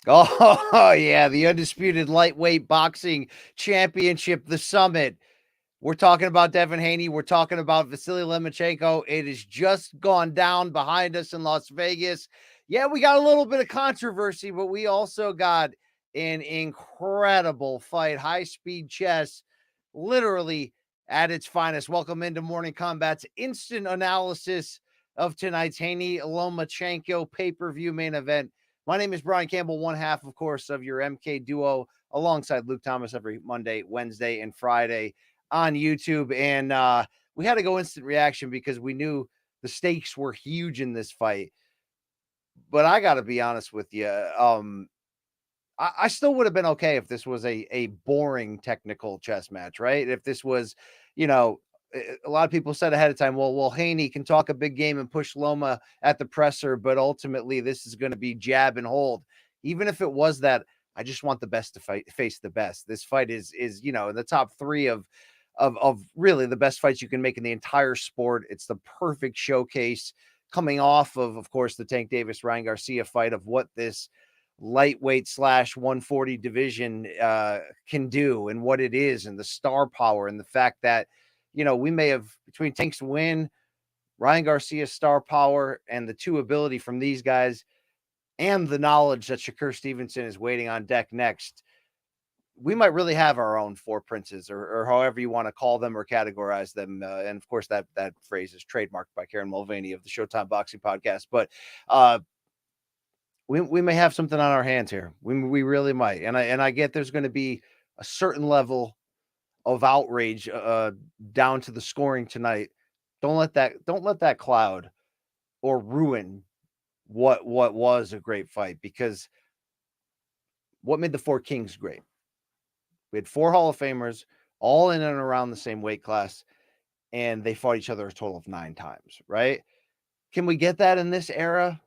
Oh, yeah, the undisputed lightweight boxing championship, the summit. We're talking about Devin Haney. We're talking about Vasiliy Lomachenko. It has just gone down behind us in Las Vegas. Yeah, we got a little bit of controversy, but we also got an incredible fight. High speed chess, literally at its finest. Welcome into Morning Combat's instant analysis of tonight's Haney Lomachenko pay per view main event. My name is Brian Campbell, one half, of course, of your MK duo, alongside Luke Thomas every Monday, Wednesday, and Friday on YouTube. And we had to go instant reaction because we knew the stakes were huge in this fight. But I got to be honest with you. I still would have been okay if this was a boring technical chess match, right? If this was, you know, a lot of people said ahead of time, well, Haney can talk a big game and push Loma at the presser, but ultimately this is going to be jab and hold. Even if it was that, I just want the best to face the best. This fight is in the top three of really the best fights you can make in the entire sport. It's the perfect showcase coming off of course, the Tank Davis Ryan Garcia fight of what this lightweight / 140 division can do and what it is, and the star power, and the fact that we may have, between Tank's win, Ryan Garcia's star power, and the two ability from these guys, and the knowledge that Shakur Stevenson is waiting on deck next, we might really have our own four princes, or however you want to call them or categorize them. And of course, that phrase is trademarked by Karen Mulvaney of the Showtime Boxing Podcast. But we may have something on our hands here. We really might. And I get there's going to be a certain level of outrage down to the scoring tonight. Don't let that cloud or ruin what was a great fight, because what made the Four Kings great? We had four Hall of Famers all in and around the same weight class, and they fought each other a total of 9 times, right? Can we get that in this era?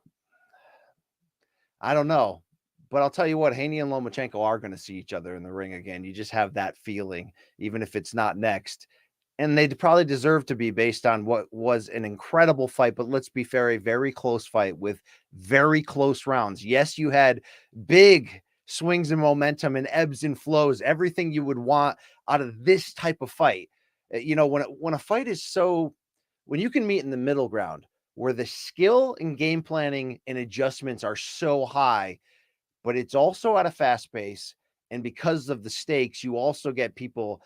I don't know. But I'll tell you what, Haney and Lomachenko are going to see each other in the ring again. You just have that feeling, even if it's not next. And they probably deserve to be, based on what was an incredible fight. But let's be fair, a very close fight with very close rounds. Yes, you had big swings and momentum and ebbs and flows, everything you would want out of this type of fight. When a fight is when you can meet in the middle ground, where the skill and game planning and adjustments are so high, but it's also at a fast pace. And because of the stakes, you also get people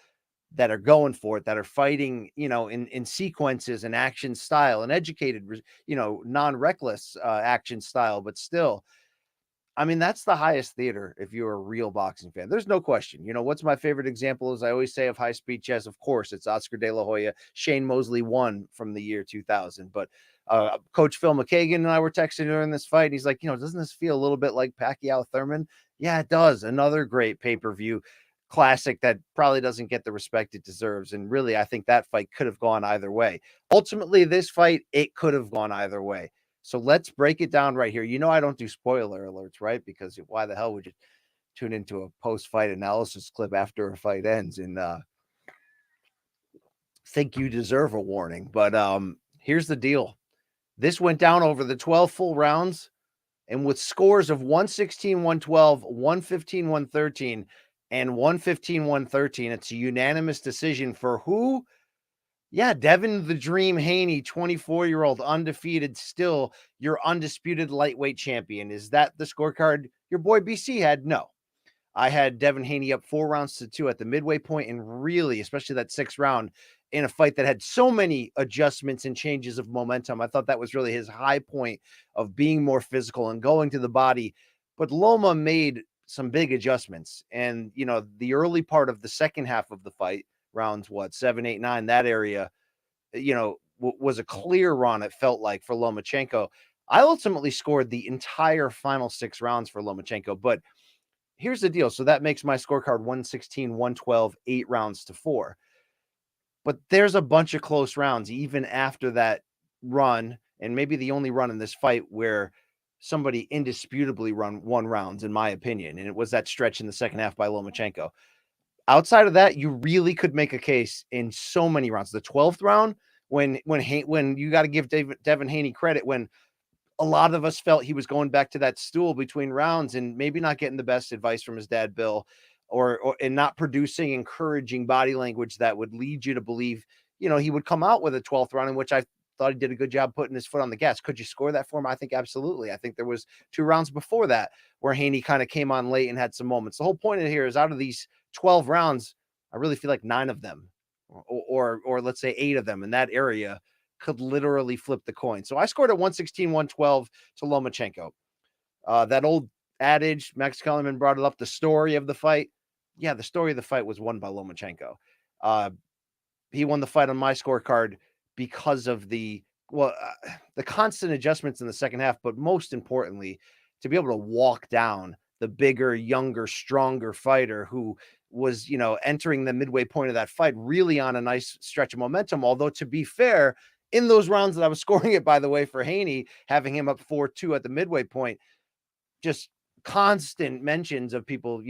that are going for it, that are fighting, in sequences and action style, and educated, non-reckless action style, but still, I mean, that's the highest theater if you're a real boxing fan. There's no question. What's my favorite example, as I always say, of high-speed chess? Of course, it's Oscar De La Hoya. Shane Mosley won from the year 2000. But Coach Phil McKagan and I were texting during this fight, and he's like, doesn't this feel a little bit like Pacquiao Thurman? Yeah, it does. Another great pay-per-view classic that probably doesn't get the respect it deserves. And really, I think that fight could have gone either way. Ultimately, this fight, it could have gone either way. So let's break it down right here. I don't do spoiler alerts, right? Because why the hell would you tune into a post-fight analysis clip after a fight ends and think you deserve a warning? But here's the deal. This went down over the 12 full rounds, and with scores of 116, 112, 115, 113, and 115, 113, it's a unanimous decision for who? Yeah, Devin the Dream Haney, 24-year-old, undefeated, still your undisputed lightweight champion. Is that the scorecard your boy BC had? No. I had Devin Haney up 4-2 at the midway point, and really, especially that 6th round, in a fight that had so many adjustments and changes of momentum. I thought that was really his high point of being more physical and going to the body. But Loma made some big adjustments. And, the early part of the second half of the fight, rounds 7, 8, 9, that area, was a clear run, it felt like, for Lomachenko. I ultimately scored the entire final 6 rounds for Lomachenko, but here's the deal. So that makes my scorecard 116, 112, 8-4. But there's a bunch of close rounds even after that run, and maybe the only run in this fight where somebody indisputably won rounds, in my opinion, and it was that stretch in the second half by Lomachenko. Outside of that, you really could make a case in so many rounds. The 12th round, when you got to give Devin Haney credit, when a lot of us felt he was going back to that stool between rounds and maybe not getting the best advice from his dad, Bill, or and not producing encouraging body language that would lead you to believe, he would come out with a 12th round in which I thought he did a good job putting his foot on the gas. Could you score that for him? I think absolutely. I think there was 2 rounds before that where Haney kind of came on late and had some moments. The whole point of here is out of these 12 rounds, I really feel like 9 of them, or let's say 8 of them in that area could literally flip the coin. So I scored at 116, 112 to Lomachenko. That old adage, Max Kellerman brought it up, the story of the fight. Yeah, the story of the fight was won by Lomachenko. He won the fight on my scorecard because of the constant adjustments in the second half, but most importantly, to be able to walk down the bigger, younger, stronger fighter who was, entering the midway point of that fight really on a nice stretch of momentum. Although, to be fair, in those rounds that I was scoring it, by the way, for Haney, having him up 4-2 at the midway point, just constant mentions of people,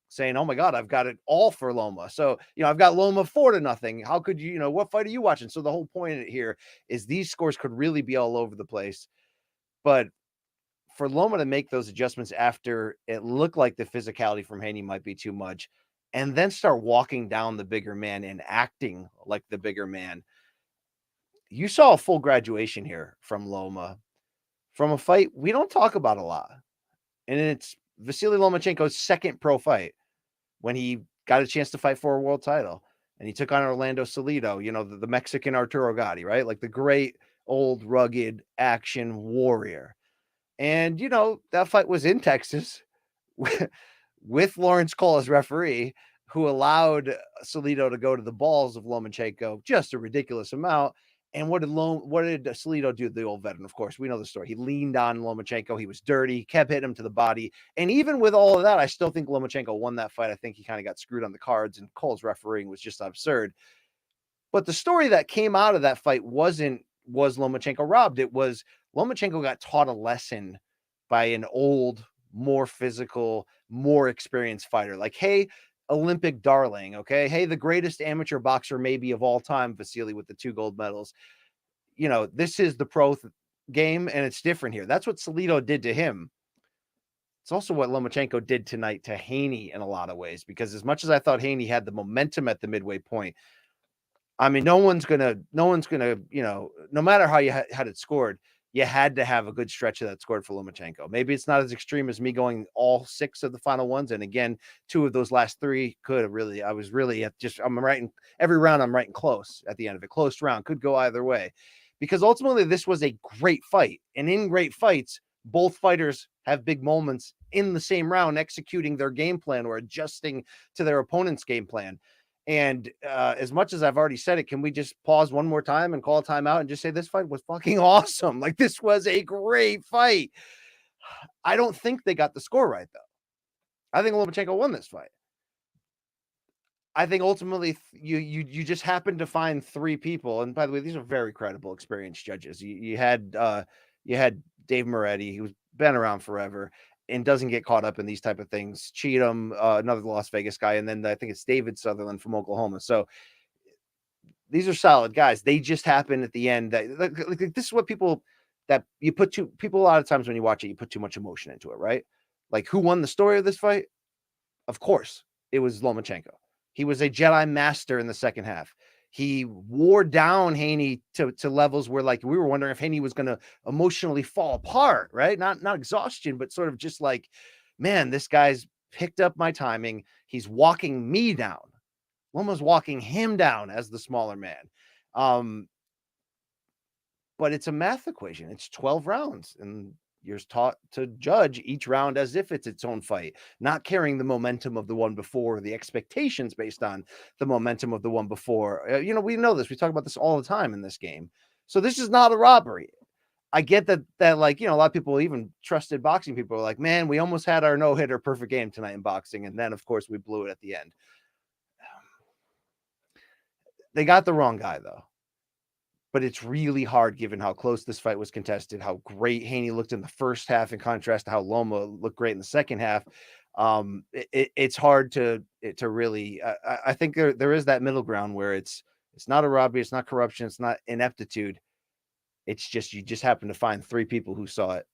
saying, "Oh my God, I've got it all for Loma." So, I've got Loma 4-0. How could you, what fight are you watching? So the whole point here is these scores could really be all over the place. But for Loma to make those adjustments after it looked like the physicality from Haney might be too much, and then start walking down the bigger man and acting like the bigger man, you saw a full graduation here from Loma, from a fight we don't talk about a lot. And it's Vasiliy Lomachenko's second pro fight when he got a chance to fight for a world title. And he took on Orlando Salido, the Mexican Arturo Gatti, right? Like the great old rugged action warrior. And, that fight was in Texas with Lawrence Cole as referee, who allowed Salido to go to the balls of Lomachenko just a ridiculous amount. And what did Salido do? The old veteran, of course, we know the story. He leaned on Lomachenko. He was dirty, kept hitting him to the body. And even with all of that, I still think Lomachenko won that fight. I think he kind of got screwed on the cards, and Cole's refereeing was just absurd. But the story that came out of that fight was Lomachenko robbed. It was Lomachenko got taught a lesson by an old, more physical, more experienced fighter. Like, hey, Olympic darling, okay? Hey, the greatest amateur boxer maybe of all time, Vasily, with the 2 gold medals. This is the pro game, and it's different here. That's what Salido did to him. It's also what Lomachenko did tonight to Haney in a lot of ways, because as much as I thought Haney had the momentum at the midway point, I mean, no one's gonna, no matter how you had it scored, you had to have a good stretch of that scored for Lomachenko. Maybe it's not as extreme as me going all 6 of the final ones. And again, 2 of those last 3 could have really, I'm writing every round. I'm writing close at the end of it. Close round could go either way, because ultimately this was a great fight. And in great fights, both fighters have big moments in the same round, executing their game plan or adjusting to their opponent's game plan. And as much as I've already said it, can we just pause one more time and call a timeout and just say this fight was fucking awesome? Like, this was a great fight. I don't think they got the score right, though. I think Lomachenko won this fight. I think ultimately you just happened to find 3 people, and by the way, these are very credible, experienced judges. You had Dave Moretti, who's been around forever and doesn't get caught up in these type of things. Cheatham, another Las Vegas guy, and then I think it's David Sutherland from Oklahoma. So these are solid guys. They just happen at the end that like, this is what people that you put to people a lot of times when you watch it, you put too much emotion into it, right? Like, who won the story of this fight? Of course, it was Lomachenko. He was a Jedi master in the second half. He wore down Haney to levels where, like, we were wondering if Haney was going to emotionally fall apart, right? Not exhaustion, but sort of just like, man, this guy's picked up my timing. He's walking me down. Loma's walking him down as the smaller man. But it's a math equation. It's 12 rounds, and you're taught to judge each round as if it's its own fight, not carrying the momentum of the one before, the expectations based on the momentum of the one before. We know this. We talk about this all the time in this game. So this is not a robbery. I get that like, a lot of people, even trusted boxing people, are like, man, we almost had our no-hitter perfect game tonight in boxing. And then, of course, we blew it at the end. They got the wrong guy, though. But it's really hard given how close this fight was contested, how great Haney looked in the first half in contrast to how Loma looked great in the second half. It's hard to really, I think there is that middle ground where it's not a robbery, it's not corruption, it's not ineptitude. It's just you just happen to find 3 people who saw it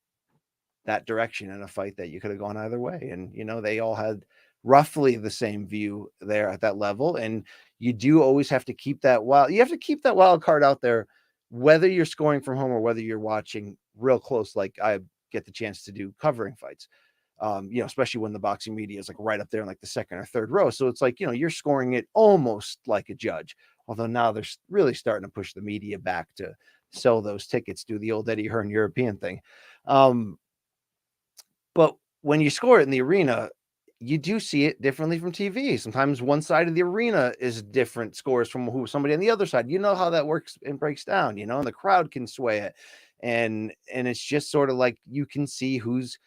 that direction in a fight that you could have gone either way. And, they all had roughly the same view there at that level. And you do always have to keep that wild card out there, whether you're scoring from home or whether you're watching real close, like I get the chance to do covering fights. Especially when the boxing media is like right up there in like the second or third row. So it's like, you're scoring it almost like a judge. Although now they're really starting to push the media back to sell those tickets, do the old Eddie Hearn European thing. But when you score it in the arena, you do see it differently from TV. Sometimes one side of the arena is different scores from somebody on the other side. You know how that works and breaks down, and the crowd can sway it. And it's just sort of like you can see who's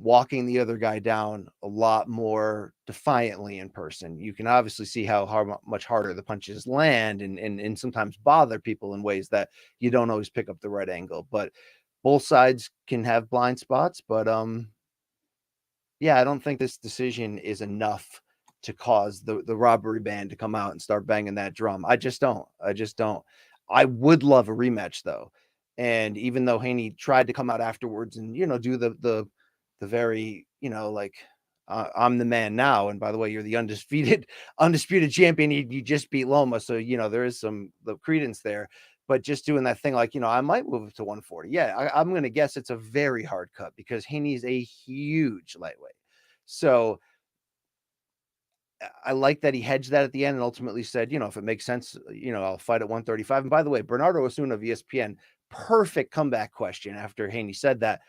walking the other guy down a lot more defiantly in person. You can obviously see how much harder the punches land and sometimes bother people in ways that you don't always pick up the right angle. But both sides can have blind spots. But yeah, I don't think this decision is enough to cause the robbery band to come out and start banging that drum. I just don't. I would love a rematch though. And even though Haney tried to come out afterwards and do the very, like, I'm the man now. And by the way, you're the undisputed champion. You just beat Loma. So, there is the credence there, but just doing that thing, like, I might move it to 140. Yeah. I'm going to guess it's a very hard cut because Haney's a huge lightweight. So I like that he hedged that at the end and ultimately said, if it makes sense, I'll fight at 135. And by the way, Bernardo Osuna of ESPN, perfect comeback question after Haney said that,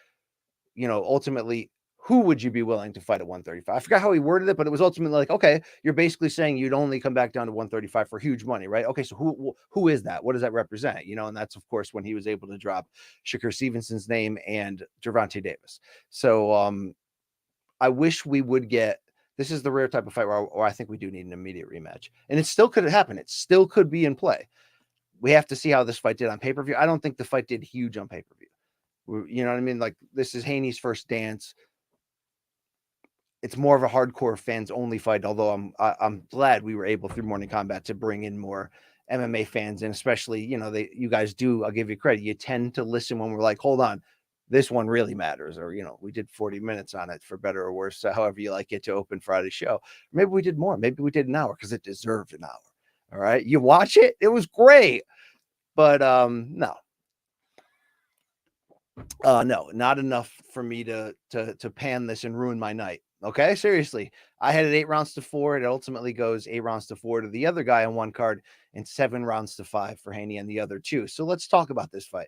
ultimately, who would you be willing to fight at 135? I forgot how he worded it, but it was ultimately like, okay, you're basically saying you'd only come back down to 135 for huge money, right? Okay, so who is that? What does that represent? And that's, of course, when he was able to drop Shakur Stevenson's name and Gervonta Davis. So I wish we would get, this is the rare type of fight where I think we do need an immediate rematch. And it still could happen. It still could be in play. We have to see how this fight did on pay-per-view. I don't think the fight did huge on pay-per-view. You know what I mean? Like, this is Haney's first dance. It's more of a hardcore fans only fight. Although I'm glad we were able through Morning Combat to bring in more MMA fans, and especially, you guys do, I'll give you credit. You tend to listen when we're like, hold on, this one really matters. Or, we did 40 minutes on it for better or worse. So however you like it to open Friday show. Maybe we did more. Maybe we did an hour because it deserved an hour. All right. You watch it. It was great. But no. No, not enough for me to pan this and ruin my night. Okay, seriously. I had it 8 rounds to 4. It ultimately goes 8 rounds to 4 to the other guy on one card and 7 rounds to 5 for Haney and the other 2. So let's talk about this fight.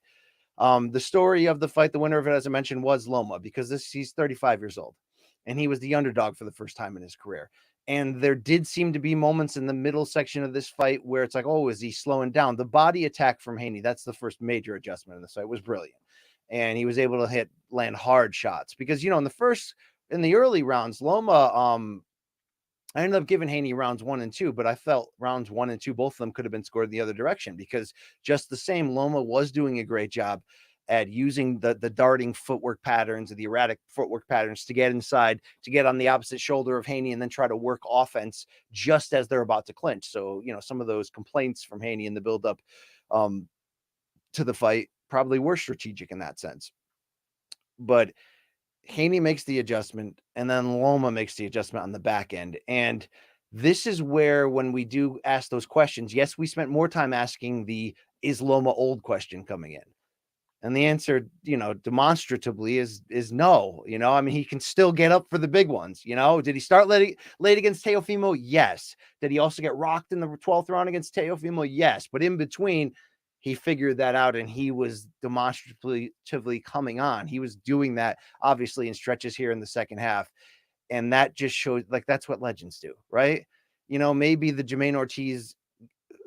The story of the fight, the winner of it, as I mentioned, was Loma, because he's 35 years old and he was the underdog for the first time in his career. And there did seem to be moments in the middle section of this fight where it's like, oh, is he slowing down? The body attack from Haney, that's the first major adjustment in this fight, was brilliant. And he was able to land hard shots because, in the early rounds, Loma, I ended up giving Haney rounds 1 and 2, but I felt rounds 1 and 2, both of them could have been scored in the other direction because just the same, Loma was doing a great job at using the darting footwork patterns and the erratic footwork patterns to get inside, to get on the opposite shoulder of Haney and then try to work offense just as they're about to clinch. So, some of those complaints from Haney in the buildup to the fight probably were strategic in that sense. But Haney makes the adjustment and then Loma makes the adjustment on the back end. And this is where, when we do ask those questions, yes, we spent more time asking the is Loma old question coming in. And the answer, demonstratively is no. I mean, he can still get up for the big ones. Did he start late against Teofimo? Yes. Did he also get rocked in the 12th round against Teofimo? Yes. But in between, he figured that out and he was demonstratively coming on. He was doing that obviously in stretches here in the second half. And that just shows, like, that's what legends do, right? Maybe the Jermaine Ortiz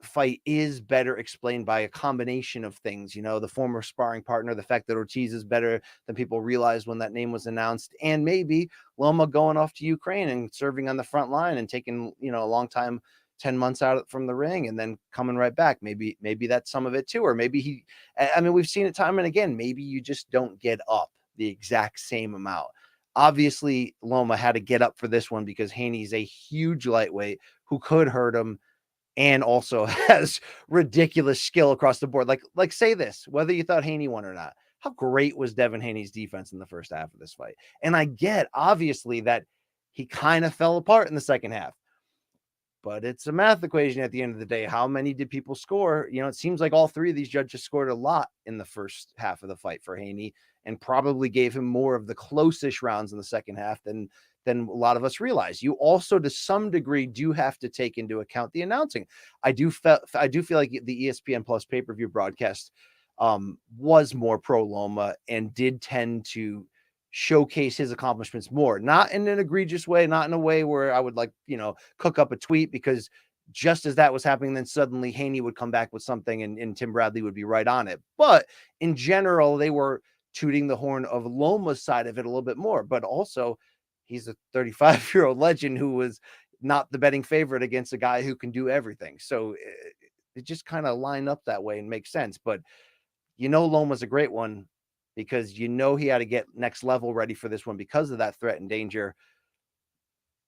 fight is better explained by a combination of things, the former sparring partner, the fact that Ortiz is better than people realized when that name was announced, and maybe Loma going off to Ukraine and serving on the front line and taking, a long time, 10 months out from the ring and then coming right back. Maybe that's some of it too. Or maybe we've seen it time and again, maybe you just don't get up the exact same amount. Obviously, Loma had to get up for this one because Haney's a huge lightweight who could hurt him and also has ridiculous skill across the board. Like say this, whether you thought Haney won or not, how great was Devin Haney's defense in the first half of this fight? And I get, obviously, that he kind of fell apart in the second half. But it's a math equation at the end of the day. How many did people score? You know, it seems like all three of these judges scored a lot in the first half of the fight for Haney, and probably gave him more of the close-ish rounds in the second half than a lot of us realize. You also, to some degree, do have to take into account the announcing. I do feel like the ESPN Plus pay-per-view broadcast was more pro Loma and did tend to showcase his accomplishments more, not in an egregious way, not in a way where I would, like, cook up a tweet, because just as that was happening, then suddenly Haney would come back with something and Tim Bradley would be right on it. But in general, they were tooting the horn of Loma's side of it a little bit more. But also, he's a 35-year-old legend who was not the betting favorite against a guy who can do everything. So it just kind of line up that way and makes sense. But Loma's a great one, because he had to get next level ready for this one because of that threat and danger.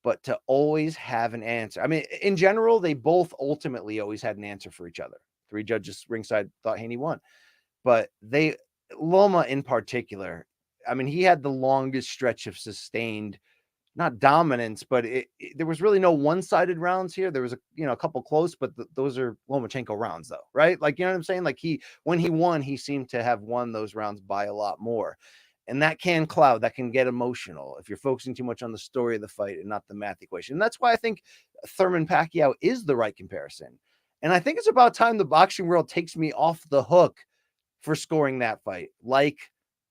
But to always have an answer. I mean, in general, they both ultimately always had an answer for each other. Three judges ringside thought Haney won. But Loma in particular, I mean, he had the longest stretch of sustained, not dominance, but there was really no one-sided rounds here. There was a couple close, but those are Lomachenko rounds, though, right? Like, you know what I'm saying? Like, when he won, he seemed to have won those rounds by a lot more. And that can cloud, that can get emotional if you're focusing too much on the story of the fight and not the math equation. And that's why I think Thurman Pacquiao is the right comparison. And I think it's about time the boxing world takes me off the hook for scoring that fight, like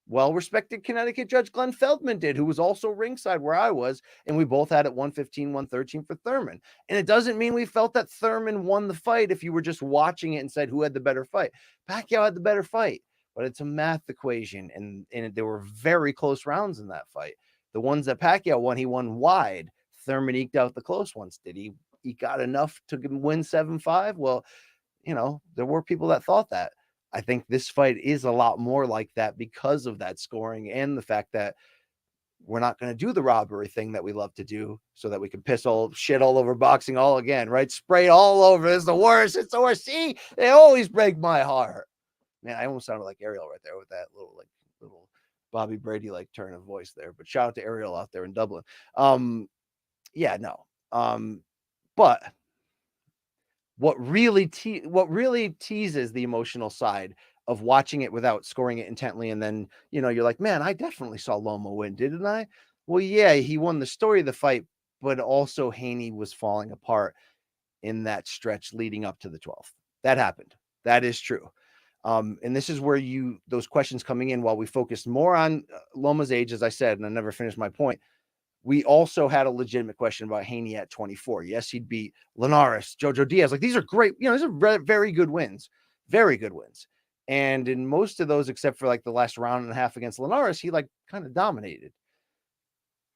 well-respected Connecticut judge Glenn Feldman did, who was also ringside where I was, and we both had it 115, 113 for Thurman. And it doesn't mean we felt that Thurman won the fight if you were just watching it and said who had the better fight. Pacquiao had the better fight, but it's a math equation, and there were very close rounds in that fight. The ones that Pacquiao won, he won wide. Thurman eked out the close ones. Did he eke out enough to win 7-5? Well, there were people that thought that. I think this fight is a lot more like that because of that scoring and the fact that we're not going to do the robbery thing that we love to do so that we can piss all shit all over boxing all again, right? Spray all over. It's the worst. It's the worst. See, they always break my heart. Man, I almost sounded like Ariel right there with that little Bobby Brady turn of voice there. But shout out to Ariel out there in Dublin. But what really teases the emotional side of watching it without scoring it intently, and then you're like, man, I definitely saw Loma win, didn't I? Well, yeah, he won the story of the fight, but also Haney was falling apart in that stretch leading up to the 12th. That happened. That is true. And this is where those questions coming in, while we focused more on Loma's age, as I said, and I never finished my point. We also had a legitimate question about Haney at 24. Yes, he'd beat Linares, Jojo Diaz. Like, these are great. These are very good wins. Very good wins. And in most of those, except for the last round and a half against Linares, he kind of dominated.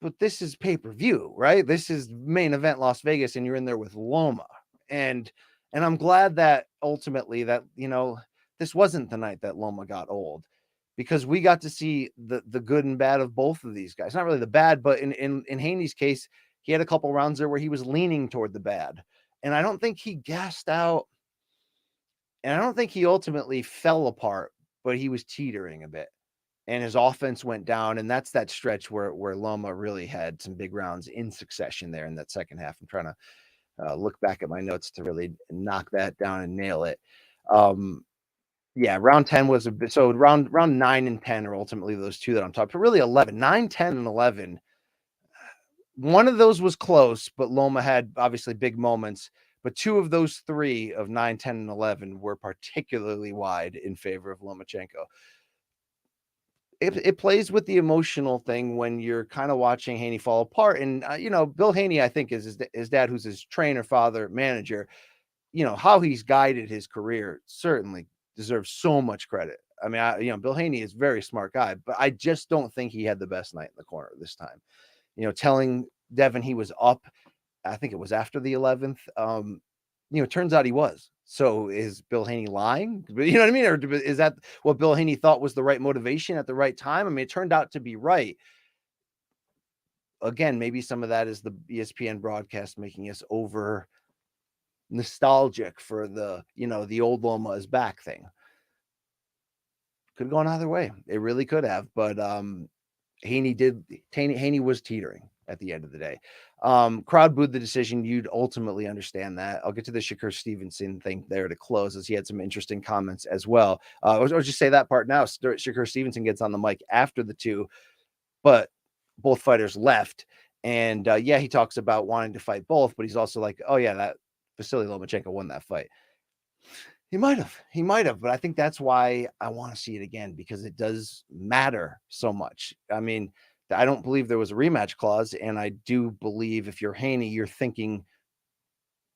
But this is pay-per-view, right? This is main event Las Vegas, and you're in there with Loma. And I'm glad that ultimately that, this wasn't the night that Loma got old, because we got to see the good and bad of both of these guys. Not really the bad, but in Haney's case, he had a couple rounds there where he was leaning toward the bad. And I don't think he gassed out. And I don't think he ultimately fell apart, but he was teetering a bit. And his offense went down. And that's that stretch where Loma really had some big rounds in succession there in that second half. I'm trying to look back at my notes to really knock that down and nail it. Yeah, round 10 was a bit. So round 9 and 10 are ultimately those two that I'm talking. But really 11, 9, 10, and 11. One of those was close, but Loma had obviously big moments. But two of those three of 9, 10, and 11 were particularly wide in favor of Lomachenko. It plays with the emotional thing when you're kind of watching Haney fall apart. And, Bill Haney, I think, is his dad, who's his trainer, father, manager. How he's guided his career certainly deserves so much credit. I mean, Bill Haney is a very smart guy, but I just don't think he had the best night in the corner this time. Telling Devin he was up, I think it was after the 11th. Turns out he was. So is Bill Haney lying? You know what I mean? Or is that what Bill Haney thought was the right motivation at the right time? I mean, it turned out to be right. Again, maybe some of that is the ESPN broadcast making us nostalgic for the, the old Loma is back thing. Could have gone either way. It really could have, but Haney was teetering at the end of the day. Crowd booed the decision. You'd ultimately understand that. I'll get to the Shakur Stevenson thing there to close, as he had some interesting comments as well. I'll just say that part now. Shakur Stevenson gets on the mic after the two, but both fighters left. And he talks about wanting to fight both, but he's also like, oh yeah, that Vasiliy Lomachenko won that fight. He might have, but I think that's why I want to see it again, because it does matter so much. I mean, I don't believe there was a rematch clause, and I do believe if you're Haney, you're thinking,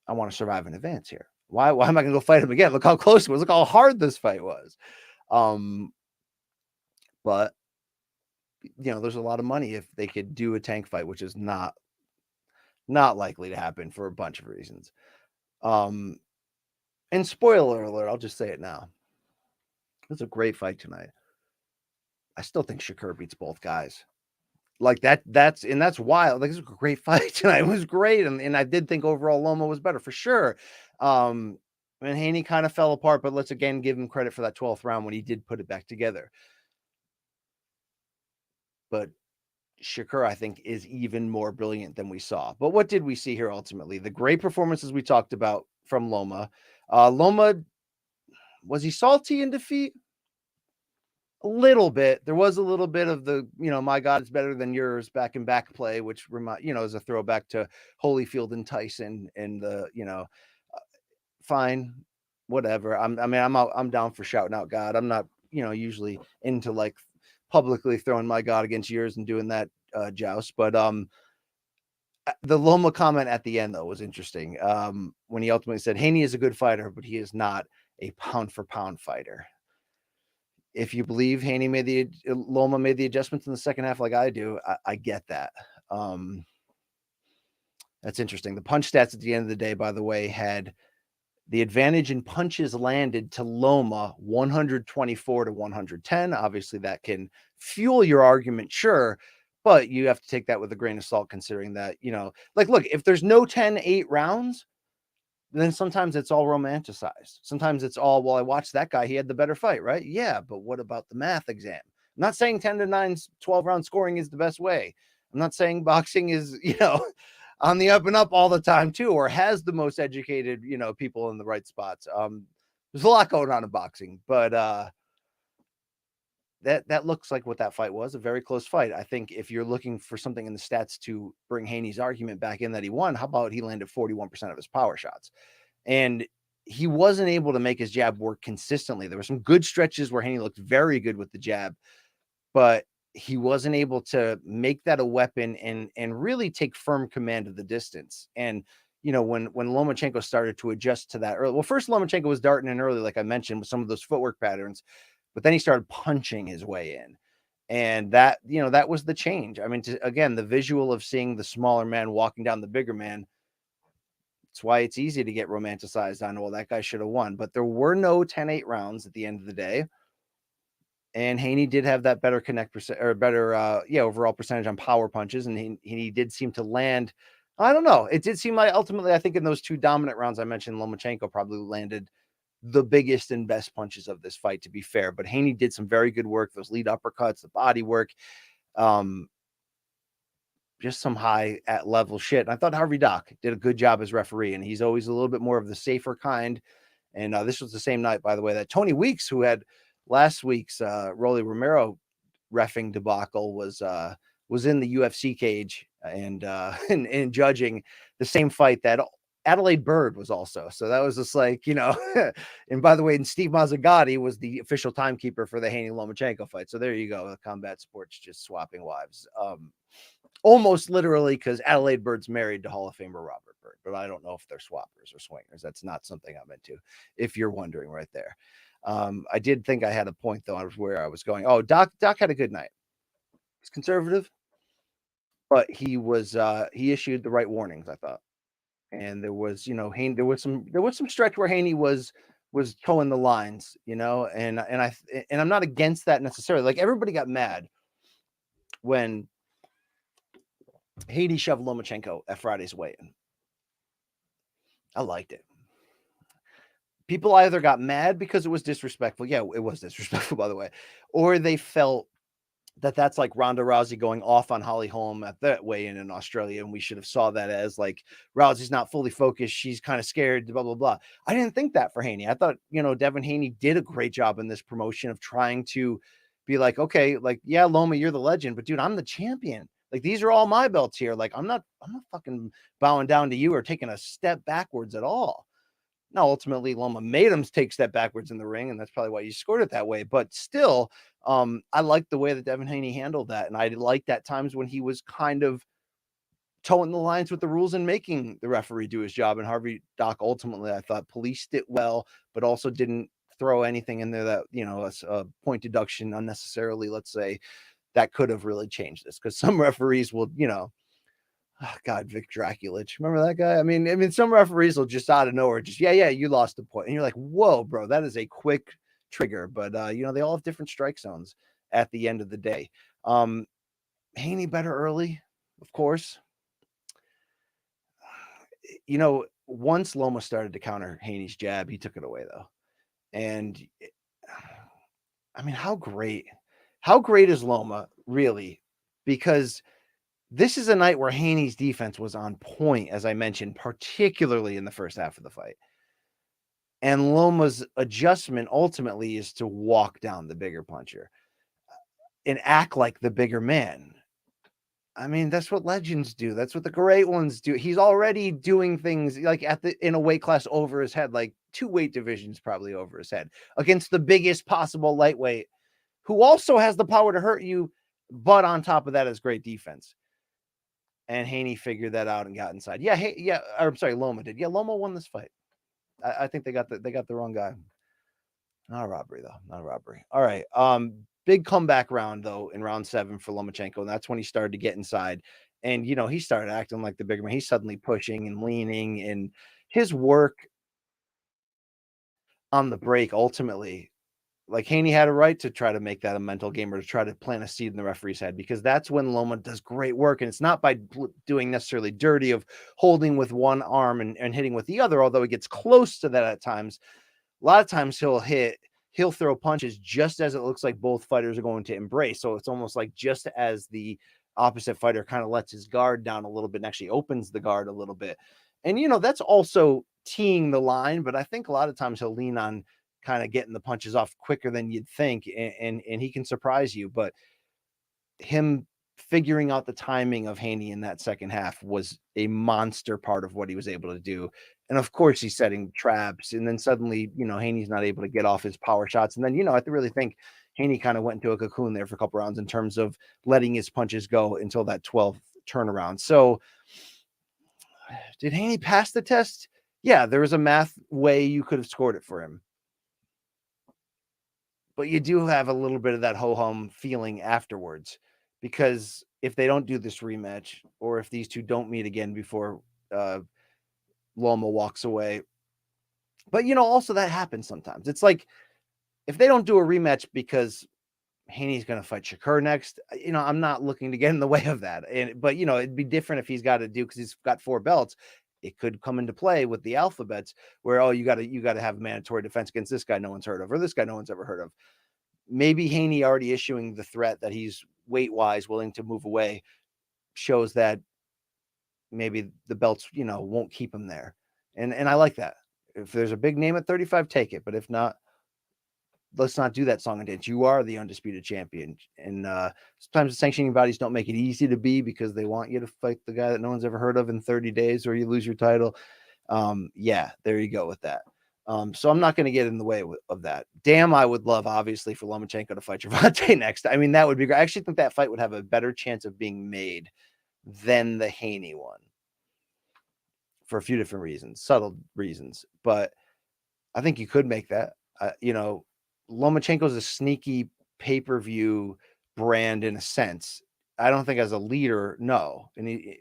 I want to survive in advance here. Why am I going to go fight him again? Look how close it was. Look how hard this fight was. But there's a lot of money if they could do a tank fight, which is not likely to happen for a bunch of reasons. And spoiler alert, I'll just say it now. It was a great fight tonight. I still think Shakur beats both guys. Like that's wild. Like, it was a great fight tonight. It was great. And I did think overall Loma was better for sure. And Haney kind of fell apart, but let's again give him credit for that 12th round when he did put it back together. But Shakur, I think, is even more brilliant than we saw. But what did we see here ultimately? The great performances we talked about from Loma. Loma, was he salty in defeat? A little bit. There was a little bit of the, my God is better than yours back and back play, which is a throwback to Holyfield and Tyson and the, fine, whatever. I'm down for shouting out God. I'm not, usually into like publicly throwing my God against yours and doing that joust. But the Loma comment at the end, though, was interesting. When he ultimately said, Haney is a good fighter, but he is not a pound for pound fighter. If you believe Loma made the adjustments in the second half like I do, I get that. That's interesting. The punch stats at the end of the day, by the way, had the advantage in punches landed to Loma 124 to 110. Obviously, that can fuel your argument, sure, but you have to take that with a grain of salt, considering that, look, if there's no 10-8 rounds, then sometimes it's all romanticized. Sometimes it's all, well, I watched that guy, he had the better fight, right? Yeah, but what about the math exam? I'm not saying 10-9, 12-round scoring is the best way. I'm not saying boxing is, on the up and up all the time too, or has the most educated, people in the right spots. There's a lot going on in boxing, but that looks like what that fight was, a very close fight. I think if you're looking for something in the stats to bring Haney's argument back in that he won, how about he landed 41% of his power shots? And he wasn't able to make his jab work consistently. There were some good stretches where Haney looked very good with the jab, but he wasn't able to make that a weapon and really take firm command of the distance. And, when Lomachenko started to adjust to that early, well, first Lomachenko was darting in early, like I mentioned, with some of those footwork patterns, but then he started punching his way in. And that, that was the change. I mean, again, the visual of seeing the smaller man walking down the bigger man, it's why it's easy to get romanticized on, well, that guy should have won. But there were no 10-8 rounds at the end of the day. And Haney did have that better overall percentage on power punches. And he did seem to land. I don't know. It did seem like ultimately, I think in those two dominant rounds I mentioned, Lomachenko probably landed the biggest and best punches of this fight, to be fair. But Haney did some very good work. Those lead uppercuts, the body work, just some high at level shit. And I thought Harvey Dock did a good job as referee, and he's always a little bit more of the safer kind. And this was the same night, by the way, that Tony Weeks, who had last week's Rolly Romero reffing debacle, was in the UFC cage and judging the same fight that Adelaide Bird was also. So that was just like, and by the way, and Steve Mazzagatti was the official timekeeper for the Haney Lomachenko fight. So there you go. The Combat Sports just swapping wives. Almost literally, because Adelaide Bird's married to Hall of Famer Robert Bird, but I don't know if they're swappers or swingers. That's not something I'm into, if you're wondering right there. I did think I had a point, though, on where I was going. Oh, Doc had a good night. He's conservative, but he issued the right warnings, I thought. And there was, Haney, there was some stretch where Haney was towing the lines, and I'm not against that necessarily. Like, everybody got mad when Haney shoved Lomachenko at Friday's weigh-in. I liked it. people either got mad because it was disrespectful. Yeah, it was disrespectful, by the way, or they felt that that's like Ronda Rousey going off on Holly Holm at that weigh-in in Australia, and we should have saw that as like Rousey's not fully focused, she's kind of scared, blah blah blah. I didn't think that for Haney. I thought, Devin Haney did a great job in this promotion of trying to be like, okay, like, yeah, Loma, you're the legend, but dude, I'm the champion. Like, these are all my belts here. Like, I'm not fucking bowing down to you or taking a step backwards at all. Now, ultimately, Loma made him take step backwards in the ring, and that's probably why you scored it that way. But still, I like the way that Devin Haney handled that, and I liked at times when he was kind of toeing the lines with the rules and making the referee do his job. And Harvey Doc ultimately, I thought, policed it well, but also didn't throw anything in there that, a point deduction unnecessarily, let's say, that could have really changed this. Because some referees will, God, Vic Draculich. Remember that guy? I mean, some referees will just out of nowhere, just, yeah, you lost a point. And you're like, whoa, bro, that is a quick trigger. But, they all have different strike zones at the end of the day. Haney better early, of course. Once Loma started to counter Haney's jab, he took it away, though. And, I mean, how great is Loma, really? Because this is a night where Haney's defense was on point, as I mentioned, particularly in the first half of the fight. And Loma's adjustment ultimately is to walk down the bigger puncher and act like the bigger man. I mean, that's what legends do. That's what the great ones do. He's already doing things like in a weight class over his head, like 2 weight divisions probably over his head, against the biggest possible lightweight, who also has the power to hurt you, but on top of that is great defense. And Haney figured that out and got inside. Yeah, I'm sorry, Loma did. Yeah, Loma won this fight. I think they got the wrong guy. Not a robbery, though. Not a robbery. All right. Big comeback round, though, in round 7 for Lomachenko. And that's when he started to get inside. And, he started acting like the bigger man. He's suddenly pushing and leaning. And his work on the break, ultimately, like, Haney had a right to try to make that a mental game or to try to plant a seed in the referee's head, because that's when Loma does great work. And it's not by doing necessarily dirty of holding with one arm and hitting with the other, although he gets close to that at times. A lot of times he'll throw punches just as it looks like both fighters are going to embrace. So it's almost like just as the opposite fighter kind of lets his guard down a little bit and actually opens the guard a little bit. And, that's also teeing the line, but I think a lot of times he'll lean on kind of getting the punches off quicker than you'd think. And he can surprise you, but him figuring out the timing of Haney in that second half was a monster part of what he was able to do. And of course he's setting traps, and then suddenly, Haney's not able to get off his power shots. And then, I really think Haney kind of went into a cocoon there for a couple rounds in terms of letting his punches go until that 12th turnaround. So did Haney pass the test? Yeah, there was a math way you could have scored it for him. But you do have a little bit of that ho-hum feeling afterwards, because if they don't do this rematch, or if these two don't meet again before Loma walks away. But, also that happens sometimes. It's like, if they don't do a rematch because Haney's going to fight Shakur next, I'm not looking to get in the way of that. But, it'd be different if he's got to do, because he's got 4 belts. It could come into play with the alphabets where, you got to have mandatory defense against this guy no one's heard of, or this guy no one's ever heard of. Maybe Haney already issuing the threat that he's weight-wise willing to move away shows that maybe the belts, won't keep him there. And I like that. If there's a big name at 35, take it. But if not, let's not do that song and dance. You are the undisputed champion. And sometimes the sanctioning bodies don't make it easy to be, because they want you to fight the guy that no one's ever heard of in 30 days, or you lose your title. Yeah, there you go with that. So I'm not going to get in the way of that. Damn, I would love, obviously, for Lomachenko to fight Gervonta next. I mean, that would be great. I actually think that fight would have a better chance of being made than the Haney one, for a few different reasons, subtle reasons. But I think you could make that. Lomachenko's a sneaky pay-per-view brand in a sense. I don't think as a leader, no.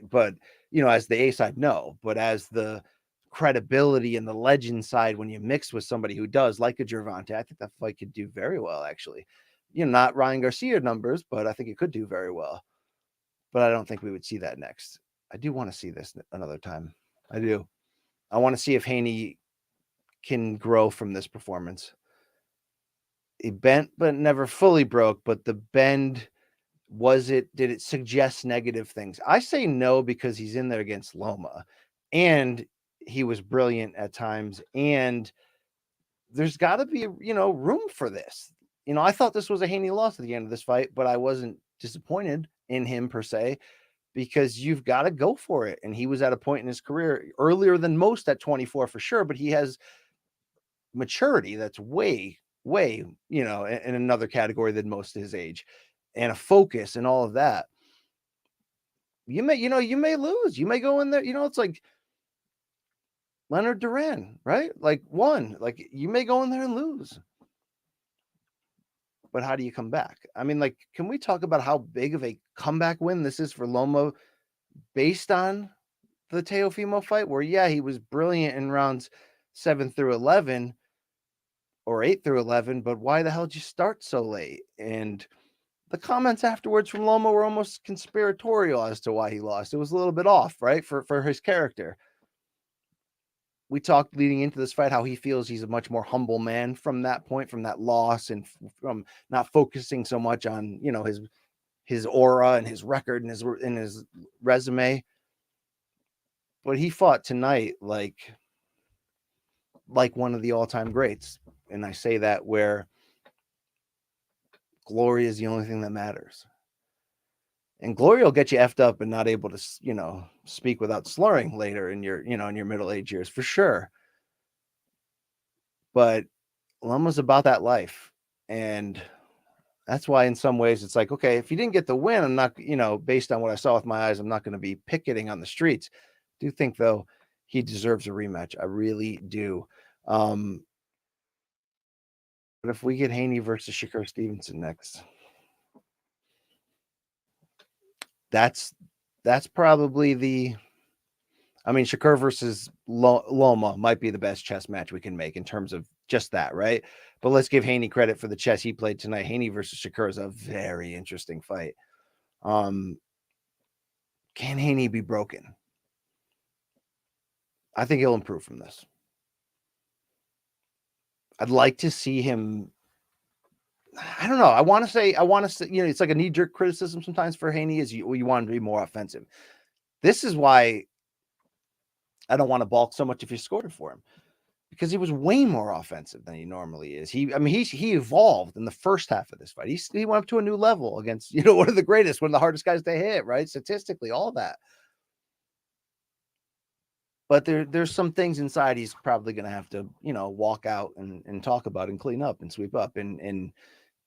But as the A side, no. But as the credibility and the legend side, when you mix with somebody who does, like a Gervonta, I think that fight could do very well, actually. Not Ryan Garcia numbers, but I think it could do very well. But I don't think we would see that next. I do want to see this another time. I do. I want to see if Haney can grow from this performance. He bent but never fully broke, but the bend, did it suggest negative things? I say no, because he's in there against Loma, and he was brilliant at times, and there's got to be, room for this. I thought this was a Haney loss at the end of this fight, but I wasn't disappointed in him per se, because you've got to go for it. And he was at a point in his career earlier than most at 24 for sure, but he has maturity that's way, in another category than most of his age, and a focus and all of that. You may lose. You may go in there. It's like Leonard Duran, right? Like you may go in there and lose. But how do you come back? I mean, like, can we talk about how big of a comeback win this is for Loma based on the Teofimo fight, where, yeah, he was brilliant in rounds 7 through 11 or 8 through 11, but why the hell did you start so late? And the comments afterwards from Loma were almost conspiratorial as to why he lost. It was a little bit off, right, for his character. We talked leading into this fight how he feels he's a much more humble man from that point, from that loss, and from not focusing so much on, his aura and his record and his resume. But he fought tonight like one of the all-time greats. And I say that where glory is the only thing that matters. And glory will get you effed up and not able to, speak without slurring later in your, in your middle-aged years, for sure. But Loma's about that life. And that's why in some ways it's like, okay, if you didn't get the win, I'm not, based on what I saw with my eyes, I'm not going to be picketing on the streets. I do think, though, he deserves a rematch. I really do. But if we get Haney versus Shakur Stevenson next, that's probably Shakur versus Loma might be the best chess match we can make in terms of just that, right? But let's give Haney credit for the chess he played tonight. Haney versus Shakur is a very interesting fight. Can Haney be broken? I think he'll improve from this. I'd like to see him. I don't know. I want to say, it's like a knee-jerk criticism sometimes for Haney is you want him to be more offensive. This is why I don't want to balk so much if you scored it for him, because he was way more offensive than he normally is. He evolved in the first half of this fight. He went up to a new level against, one of the greatest, one of the hardest guys to hit, right? Statistically, all that. But there's some things inside he's probably going to have to, walk out and talk about and clean up and sweep up. And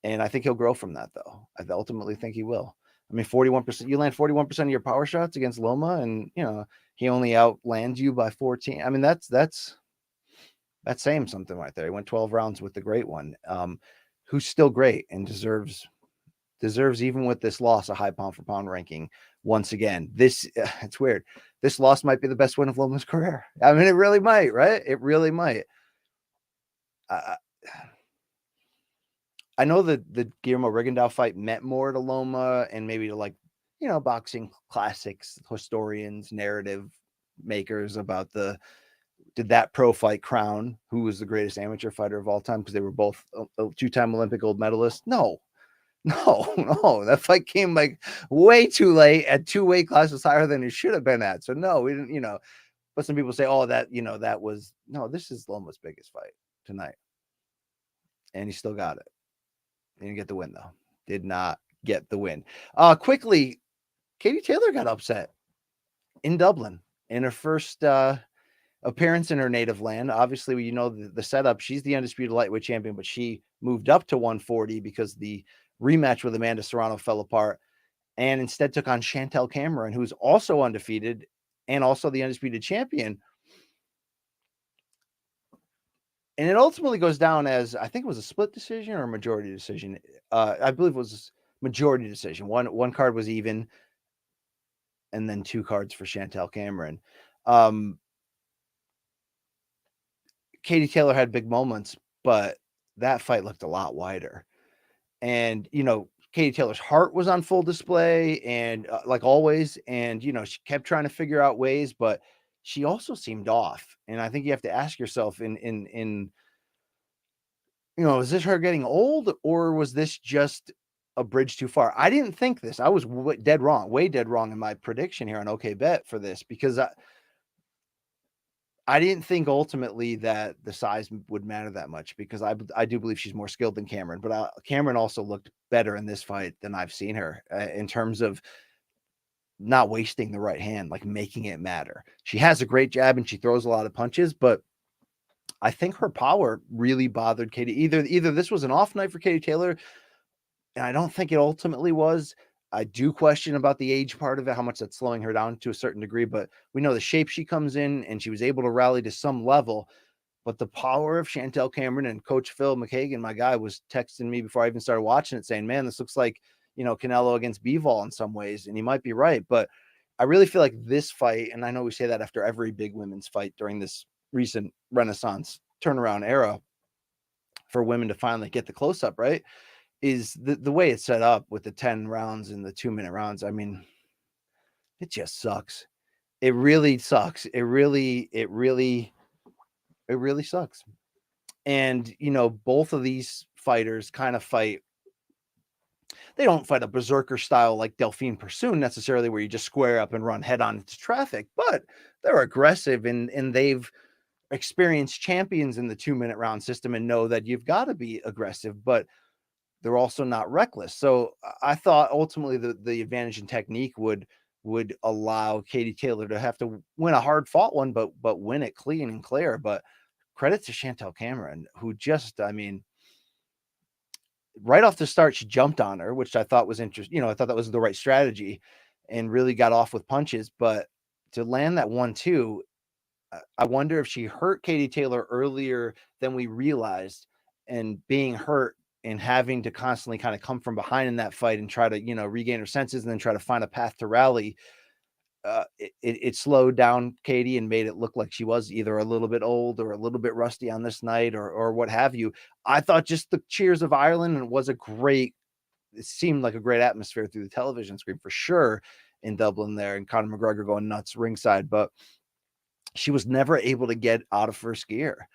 I think he'll grow from that, though. I ultimately think he will. I mean, 41%, you land 41% of your power shots against Loma, and, he only outlands you by 14. I mean, that's saying something right there. He went 12 rounds with the great one, who's still great and deserves, even with this loss, a high pound for pound ranking. Once again, it's weird. This loss might be the best win of Loma's career. I mean, it really might, right? It really might. I know that the Guillermo Rigondeaux fight meant more to Loma and maybe to boxing classics, historians, narrative makers about did that pro fight crown who was the greatest amateur fighter of all time, because they were both two-time Olympic gold medalists. No, that fight came way too late at 2 weight classes higher than it should have been at. So no, we didn't, but some people say, oh, that, that was, no, this is Loma's biggest fight tonight. And he still got it. Didn't get the win, though. Did not get the win. Quickly, Katie Taylor got upset in Dublin in her first appearance in her native land. Obviously, the setup. She's the undisputed lightweight champion, but she moved up to 140 because the rematch with Amanda Serrano fell apart, and instead took on Chantelle Cameron, who's also undefeated and also the undisputed champion. And it ultimately goes down as, I think it was a split decision or a majority decision. I believe it was majority decision. One card was even, and then 2 cards for Chantelle Cameron. Katie Taylor had big moments, but that fight looked a lot wider. And, Katie Taylor's heart was on full display, and like always. And, she kept trying to figure out ways, but she also seemed off. And I think you have to ask yourself is this her getting old, or was this just a bridge too far? I didn't think this. I was dead wrong, way dead wrong in my prediction here on OK Bet for this, because I didn't think ultimately that the size would matter that much, because I do believe she's more skilled than Cameron, but Cameron also looked better in this fight than I've seen her in terms of not wasting the right hand, like making it matter. She has a great jab and she throws a lot of punches, but I think her power really bothered Katie. Either this was an off night for Katie Taylor, and I don't think it ultimately was. I do question about the age part of it, how much that's slowing her down to a certain degree, but we know the shape she comes in, and she was able to rally to some level. But the power of Chantelle Cameron, and Coach Phil McKagan, my guy, was texting me before I even started watching it saying, man, this looks like, Canelo against Bivol in some ways. And he might be right. But I really feel like this fight, and I know we say that after every big women's fight during this recent Renaissance turnaround era for women to finally get the close up, right, is the way it's set up with the 10 rounds and the 2-minute rounds. I mean, it just sucks. It really sucks. It really sucks. And, both of these fighters kind of fight. They don't fight a berserker style like Delphine Pursoon necessarily, where you just square up and run head on into traffic, but they're aggressive, and they've experienced champions in the 2-minute round system and know that you've got to be aggressive, but they're also not reckless. So I thought ultimately the advantage in technique would allow Katie Taylor to have to win a hard fought one, but win it clean and clear. But credit to Chantelle Cameron, who just, I mean, right off the start, she jumped on her, which I thought was interesting. I thought that was the right strategy, and really got off with punches. But to land that 1-2, I wonder if she hurt Katie Taylor earlier than we realized, and being hurt and having to constantly kind of come from behind in that fight and try to, regain her senses and then try to find a path to rally. It slowed down Katie and made it look like she was either a little bit old or a little bit rusty on this night, or what have you. I thought just the cheers of Ireland, and it seemed like a great atmosphere through the television screen for sure in Dublin there, and Conor McGregor going nuts ringside, but she was never able to get out of first gear.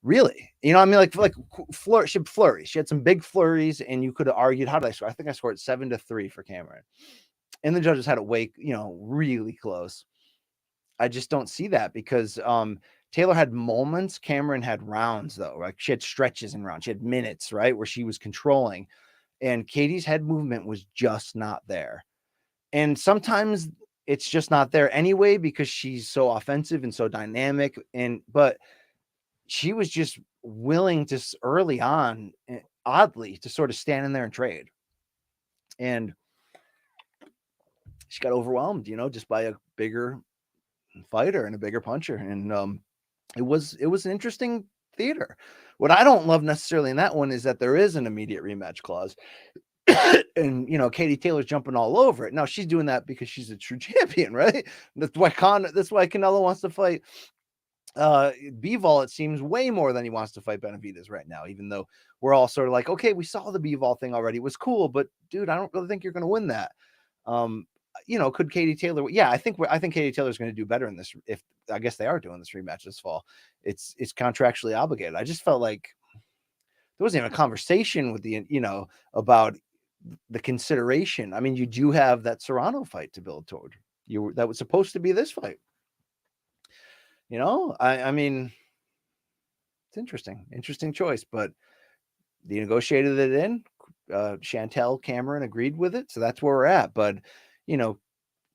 Really, I mean, like she had flurries. She had some big flurries, and you could have argued, how did I score? I think I scored 7-3 for Cameron, and the judges had it way, really close. I just don't see that, because Taylor had moments. Cameron had rounds, though. Like, she had stretches in rounds. She had minutes, right, where she was controlling, and Katie's head movement was just not there. And sometimes it's just not there anyway, because she's so offensive and so dynamic. But she was just willing to early on, oddly, to sort of stand in there and trade. And she got overwhelmed, just by a bigger fighter and a bigger puncher. And it was an interesting theater. What I don't love necessarily in that one is that there is an immediate rematch clause. And Katie Taylor's jumping all over it. Now she's doing that because she's a true champion, right? That's why Canelo wants to fight Bivol. It seems way more than he wants to fight Benavidez right now, even though we're all sort of like, okay, we saw the Bivol thing already. It was cool, but dude, I don't really think you're going to win that. Could Katie Taylor? Yeah, I think Katie Taylor's going to do better in this. If I guess they are doing this rematch this fall, it's contractually obligated. I just felt like there wasn't even a conversation with the about the consideration. I mean, you do have that Serrano fight to build toward. That was supposed to be this fight. I mean, it's interesting choice, but they negotiated it in. Chantelle Cameron agreed with it, so that's where we're at. But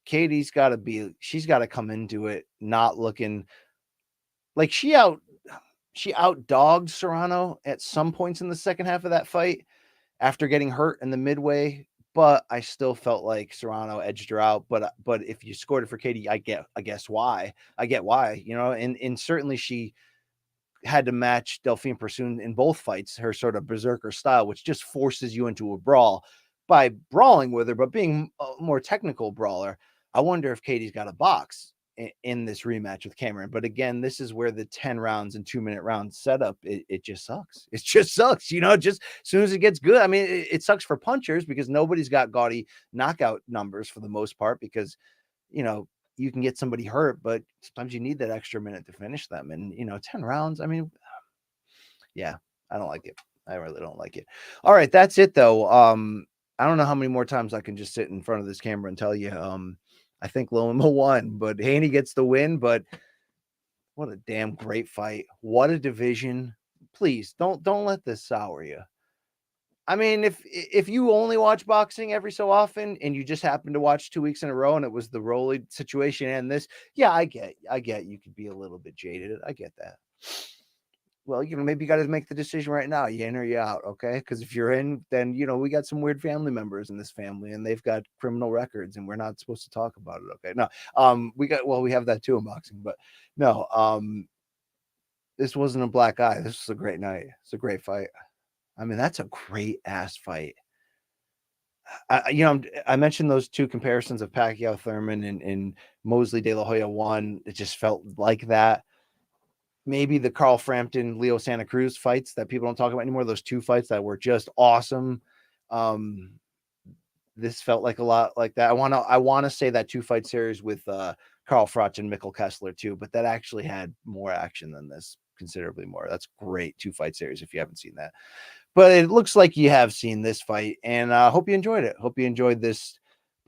Katie's got to come into it not looking like she outdogged Serrano at some points in the second half of that fight after getting hurt in the midway. But I still felt like Serrano edged her out. But if you scored it for Katie, I get why. And certainly she had to match Delphine Pursoon in both fights, her sort of berserker style, which just forces you into a brawl by brawling with her, but being a more technical brawler. I wonder if Katie's got a box in this rematch with Cameron. But again, this is where the 10 rounds and 2-minute rounds setup, it just sucks. It just sucks, just as soon as it gets good. I mean, it sucks for punchers because nobody's got gaudy knockout numbers for the most part, because, you can get somebody hurt, but sometimes you need that extra minute to finish them. And 10 rounds. I mean, yeah, I don't like it. I really don't like it. All right, that's it though. I don't know how many more times I can just sit in front of this camera and tell you. I think Loma won, but Haney gets the win. But what a damn great fight! What a division! Please don't let this sour you. I mean, if you only watch boxing every so often and you just happen to watch 2 weeks in a row and it was the Rolly situation and this, yeah, I get you could be a little bit jaded. I get that. Well, maybe you got to make the decision right now. You in or you out, okay? Because if you're in, then we got some weird family members in this family, and they've got criminal records, and we're not supposed to talk about it, okay? No, we have that too in boxing, but no, this wasn't a black eye. This was a great night. It's a great fight. I mean, that's a great ass fight. I mentioned those two comparisons of Pacquiao Thurman and Mosley De La Hoya won. It just felt like that. Maybe the Carl Frampton, Leo Santa Cruz fights that people don't talk about anymore. Those two fights that were just awesome. This felt like a lot like that. I want to say that 2-fight series with Carl Froch and Mikkel Kessler too, but that actually had more action than this, considerably more. That's great 2-fight series if you haven't seen that. But it looks like you have seen this fight, and I hope you enjoyed it. Hope you enjoyed this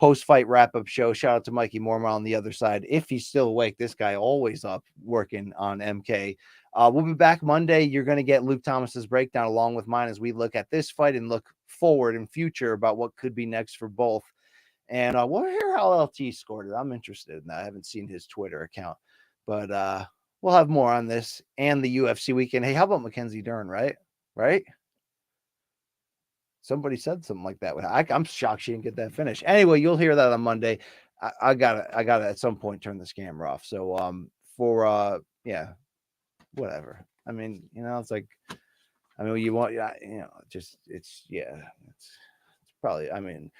post-fight wrap-up show. Shout out to Mikey Mormon on the other side. If he's still awake, this guy always up working on MK. We'll be back Monday. You're going to get Luke Thomas's breakdown along with mine as we look at this fight and look forward in future about what could be next for both. And we'll hear how LT scored it. I'm interested in that. I haven't seen his Twitter account, but we'll have more on this and the UFC weekend. Hey, how about Mackenzie Dern, right? Right? Somebody said something like that. I'm shocked she didn't get that finish. Anyway, you'll hear that on Monday. I gotta at some point turn this camera off. So yeah, whatever. I mean, it's like, I mean, you want, it's probably, I mean,